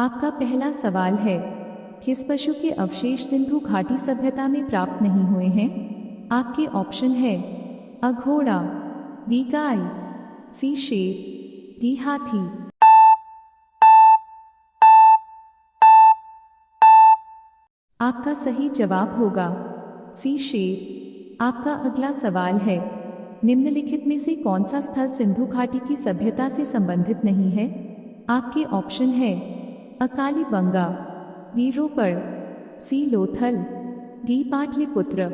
आपका पहला सवाल है, किस पशु के अवशेष सिंधु घाटी सभ्यता में प्राप्त नहीं हुए हैं? आपके ऑप्शन है अ घोड़ा, बी गाय, सी शेर, डी हाथी। आपका सही जवाब होगा सी शेर। आपका अगला सवाल है, निम्नलिखित में से कौन सा स्थल सिंधु घाटी की सभ्यता से संबंधित नहीं है? आपके ऑप्शन है अकाली बंगा, बी रोपड़, सी लोथल, डी पाटलिपुत्र।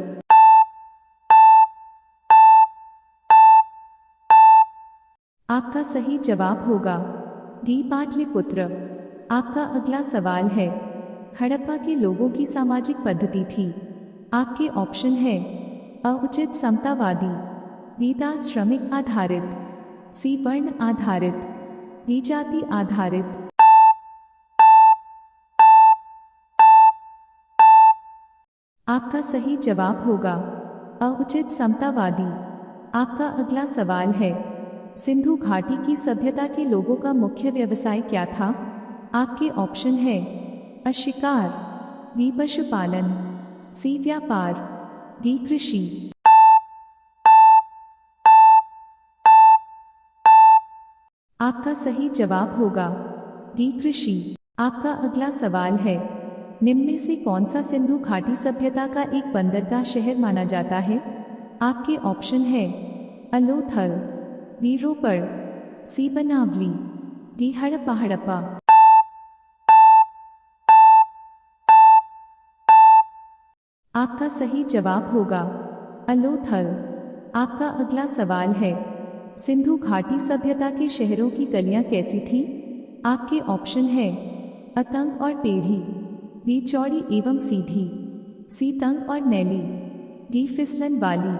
आपका सही जवाब होगा डी पाटलिपुत्र। आपका अगला सवाल है, हड़प्पा के लोगों की सामाजिक पद्धति थी। आपके ऑप्शन है अ उचित समतावादी, बी दास श्रमिक आधारित, सी वर्ण आधारित, डी जाति आधारित। आपका सही जवाब होगा अ उचित समतावादी। आपका अगला सवाल है, सिंधु घाटी की सभ्यता के लोगों का मुख्य व्यवसाय क्या था? आपके ऑप्शन है अ शिकार, बी पशुपालन, सी व्यापार, डी कृषि। आपका सही जवाब होगा डी कृषि। आपका अगला सवाल है, निम्न में से कौन सा सिंधु घाटी सभ्यता का एक बंदरगाह शहर माना जाता है? आपके ऑप्शन है अ लोथल, बी रोपड़, सी बनावली, डी हड़प्पा। आपका सही जवाब होगा अ लोथल। आपका अगला सवाल है, सिंधु घाटी सभ्यता के शहरों की गलियां कैसी थी? आपके ऑप्शन है अ तंग और टेढ़ी, बी चौड़ी एवं सीधी, सी तंग और नैली, डी फिसलन वाली।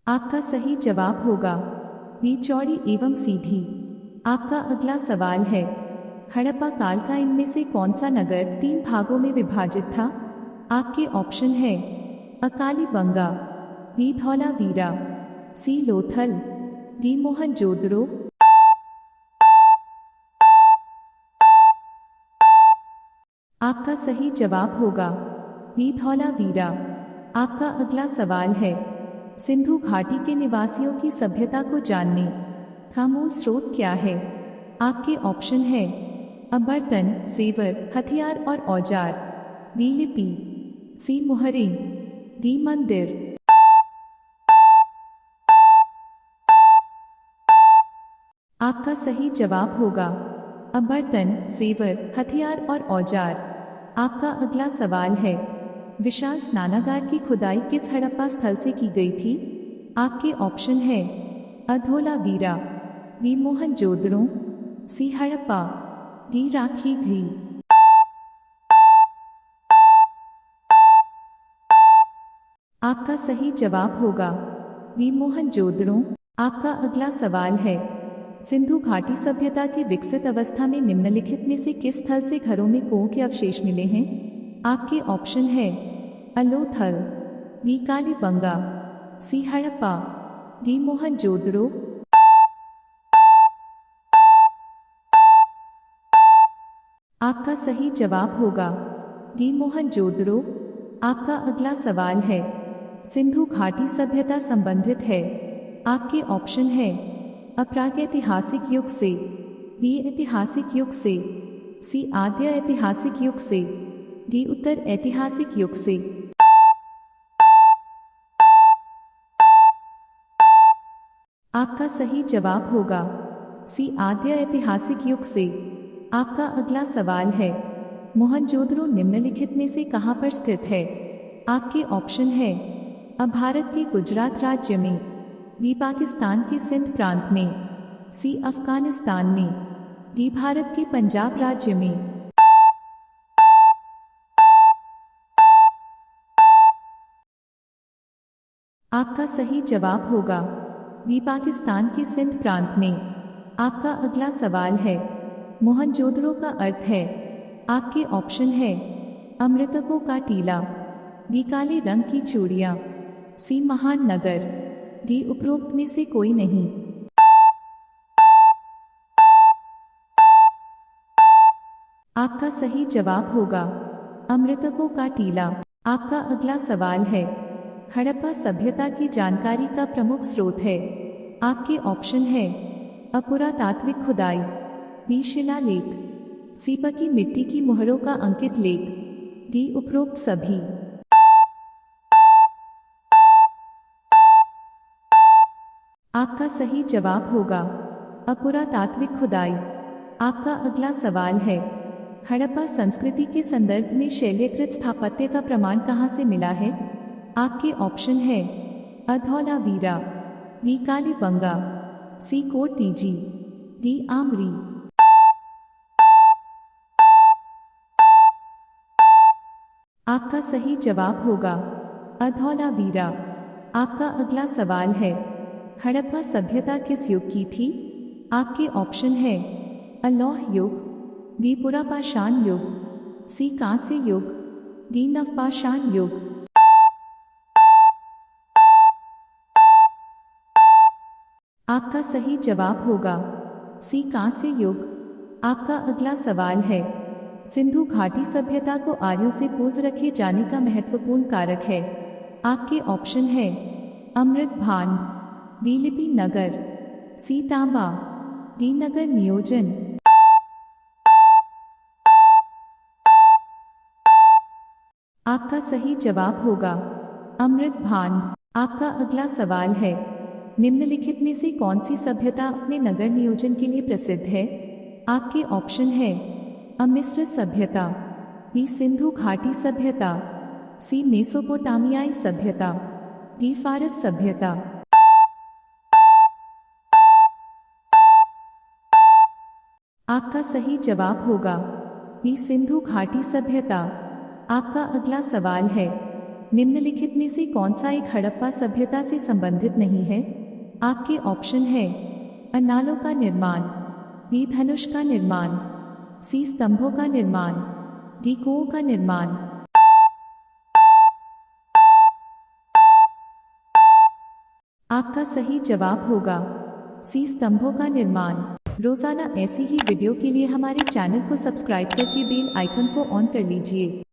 आपका सही जवाब होगा बी चौड़ी एवं सीधी। आपका अगला सवाल है, हड़प्पा काल का इनमें से कौन सा नगर 3 भागों में विभाजित था? आपके ऑप्शन है अकाली बंगा, बी धौलावीरा, सी लोथल, डी मोहनजोदड़ो। आपका सही जवाब होगा बी धौलावीरा। आपका अगला सवाल है, सिंधु घाटी के निवासियों की सभ्यता को जानने का मूल स्रोत क्या है? आपके ऑप्शन है अ बर्तन, जेवर, हथियार और औजार, बी लिपि, सी मुहरें, डी मंदिर। आपका सही जवाब होगा अ बर्तन, जेवर, हथियार और औजार। आपका अगला सवाल है, विशाल स्नानागार की खुदाई किस हड़प्पा स्थल से की गई थी? आपके ऑप्शन है अ धौलावीरा, बी मोहनजोदड़ो, सी हड़प्पा, डी राखीगढ़ी। आपका सही जवाब होगा बी मोहनजोदड़ो। आपका अगला सवाल है, सिंधु घाटी सभ्यता की विकसित अवस्था में निम्नलिखित में से किस स्थल से घरों में कुओं के अवशेष मिले हैं? आपके ऑप्शन है अ लोथल, बी कालीबंगा, सी हड़प्पा, डी मोहनजोदड़ो। आपका सही जवाब होगा डी मोहनजोदड़ो। आपका अगला सवाल है, सिंधु घाटी सभ्यता संबंधित है। आपके ऑप्शन है अ प्रागैतिहासिक युग से, बी ऐतिहासिक युग से, सी आद्य ऐतिहासिक युग से, डी उत्तर ऐतिहासिक युग से। आपका सही जवाब होगा सी आद्य ऐतिहासिक युग से। आपका अगला सवाल है, मोहनजोदड़ो निम्नलिखित में से कहां पर स्थित है? आपके ऑप्शन है अ भारत के गुजरात राज्य में, बी पाकिस्तान के सिंध प्रांत में, सी अफगानिस्तान में, डी भारत के पंजाब राज्य में। आपका सही जवाब होगा बी पाकिस्तान के सिंध प्रांत में। आपका अगला सवाल है, मोहनजोदड़ो का अर्थ है? आपके ऑप्शन है अमृतकों का टीला, बी काले रंग की चूड़ियां, सी महान नगर, डी उपरोक्त में से कोई नहीं। आपका सही जवाब होगा अमृतकों का टीला। आपका अगला सवाल है, हड़प्पा सभ्यता की जानकारी का प्रमुख स्रोत है। आपके ऑप्शन है अपुरातात्विक खुदाई, बी शिलालेख, सी पकी मिट्टी की मुहरों का अंकित लेख, डी उपरोक्त सभी। आपका सही जवाब होगा अपुरातात्विक खुदाई। आपका अगला सवाल है, हड़प्पा संस्कृति के संदर्भ में शैलीकृत स्थापत्य का प्रमाण कहाँ से मिला है? आपके ऑप्शन है अधौलावीरा, बी कालीबंगा, सी कोर्तीजी, डी आमरी। आपका सही जवाब होगा अधौलावीरा। आपका अगला सवाल है, हड़प्पा सभ्यता किस युग की थी? आपके ऑप्शन है अलौह युग, बी पुरापाषाण युग, सी कांस्य युग, डी नवपाषाण युग। आपका सही जवाब होगा सी कांस्य युग। आपका अगला सवाल है, सिंधु घाटी सभ्यता को आर्यों से पूर्व रखे जाने का महत्वपूर्ण कारक है। आपके ऑप्शन है अमृत भांड, बी लिपि नगर, सी तांबा, डी नगर नियोजन। आपका सही जवाब होगा अमृत भांड। आपका अगला सवाल है, निम्नलिखित में से कौन सी सभ्यता अपने नगर नियोजन के लिए प्रसिद्ध है? आपके ऑप्शन है अमिस्र सभ्यता, बी सिंधु घाटी सभ्यता, सी मेसोपोटामियाई सभ्यता, डी फारस सभ्यता। आपका सही जवाब होगा बी सिंधु घाटी सभ्यता। आपका अगला सवाल है, निम्नलिखित में से कौन सा एक हड़प्पा सभ्यता से संबंधित नहीं है? आपके ऑप्शन है अनालों का निर्माण, बी धनुष का निर्माण, सी स्तंभों का निर्माण, डी कुओं का निर्माण। आपका सही जवाब होगा सी स्तंभों का निर्माण। रोजाना ऐसी ही वीडियो के लिए हमारे चैनल को सब्सक्राइब करके बेल आइकन को ऑन कर लीजिए।